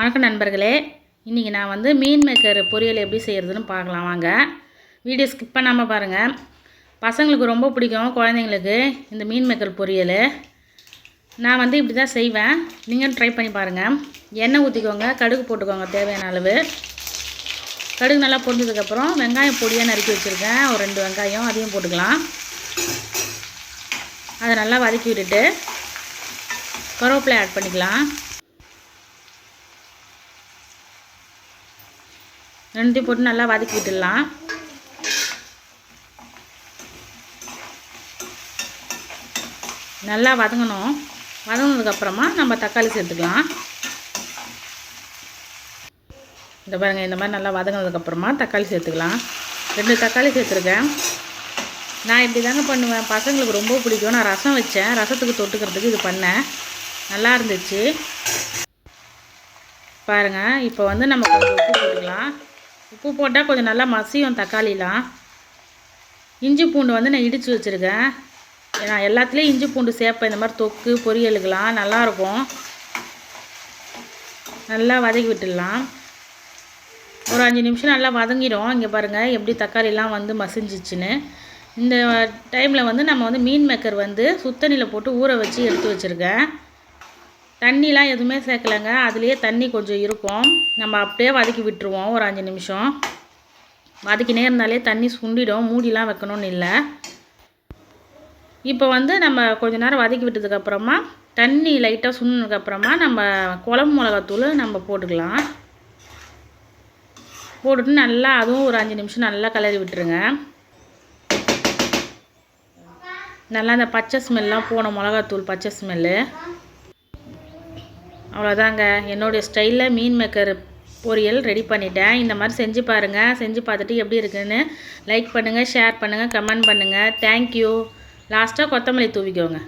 வணக்கம் நண்பர்களே, இன்றைக்கி நான் வந்து மீன் மேக்கர் பொரியல் எப்படி செய்கிறதுன்னு பார்க்கலாம் வாங்க. வீடியோ ஸ்கிப் பண்ணாமல் பாருங்கள். பசங்களுக்கு ரொம்ப பிடிக்கும், குழந்தைங்களுக்கு இந்த மீன் மேக்கர் பொரியல். நான் வந்து இப்படி தான் செய்வேன், நீங்களும் ட்ரை பண்ணி பாருங்கள். எண்ணெய் ஊற்றிக்கோங்க, கடுகு போட்டுக்கோங்க தேவையான அளவு. கடுகு நல்லா பொரிஞ்சதுக்கப்புறம் வெங்காயம் பொடியாக நறுக்கி வச்சுருக்கேன், ஒரு 2 வெங்காயம் அதையும் போட்டுக்கலாம். அதை நல்லா வதக்கி விட்டுட்டு கருவேப்பிலை ஆட் பண்ணிக்கலாம். ரெண்டையும் போட்டு நல்லா வதக்கி விட்டுடலாம். நல்லா வதங்கணும். வதங்கினதுக்கப்புறமா நம்ம தக்காளி சேர்த்துக்கலாம். இந்த பாருங்கள், இந்த மாதிரி நல்லா வதங்கினதுக்கப்புறமா தக்காளி சேர்த்துக்கலாம். 2 தக்காளி சேர்த்துருக்கேன். நான் இப்படி தாங்க பண்ணுவேன், பசங்களுக்கு ரொம்ப பிடிக்கும். நான் ரசம் வச்சேன், ரசத்துக்கு தொட்டுக்கிறதுக்கு இது பண்ணேன், நல்லா இருந்துச்சு. பாருங்கள், இப்போ வந்து நம்ம கொஞ்சம் உப்பு போட்டுக்கலாம். உப்பு போட்டால் கொஞ்சம் நல்லா மசியும் தக்காளிலாம். இஞ்சி பூண்டு வந்து நான் இடித்து வச்சுருக்கேன். நான் எல்லாத்துலேயும் இஞ்சி பூண்டு சேர்ப்பேன், இந்த மாதிரி தொக்கு பொரியலுக்கெலாம் நல்லாயிருக்கும். நல்லா வதக்கி விட்டுடலாம். ஒரு 5 நிமிஷம் நல்லா வதங்கிடும். இங்கே பாருங்கள் எப்படி தக்காளிலாம் வந்து மசிஞ்சிச்சுன்னு. இந்த டைமில் வந்து நம்ம வந்து மீன் மேக்கர் வந்து சுத்தண்ணியில் போட்டு ஊற வச்சு எடுத்து வச்சுருக்கேன். தண்ணிலாம் எதுவுமே சேர்க்கலைங்க, அதுலேயே தண்ணி கொஞ்சம் இருக்கும். நம்ம அப்படியே வதக்கி விட்டுருவோம். ஒரு 5 நிமிஷம் வதக்கினே இருந்தாலே தண்ணி சுண்டிடும், மூடிலாம் வைக்கணும்னு இல்லை. இப்போ வந்து நம்ம கொஞ்சம் நேரம் வதக்கி விட்டதுக்கப்புறமா தண்ணி லைட்டாக சுண்டினதுக்கப்புறமா நம்ம குழம்பு மிளகாத்தூள் நம்ம போட்டுக்கலாம். போட்டுட்டு நல்லா அதுவும் ஒரு 5 நிமிஷம் நல்லா கிளறி விட்டுருங்க. நல்லா அந்த பச்சை ஸ்மெல்லாம் போன மிளகாத்தூள் பச்சை ஸ்மெல்லு. அவ்வளோதாங்க, என்னுடைய ஸ்டைலில் மீன் மேக்கர் பொரியல் ரெடி பண்ணிட்டேன். இந்த மாதிரி செஞ்சு பாருங்கள். செஞ்சு பார்த்துட்டு எப்படி இருக்குதுன்னு லைக் பண்ணுங்கள், ஷேர் பண்ணுங்கள், கமெண்ட் பண்ணுங்கள். தேங்க்யூ. லாஸ்ட்டாக கொத்தமல்லி தூவிக்கோங்க.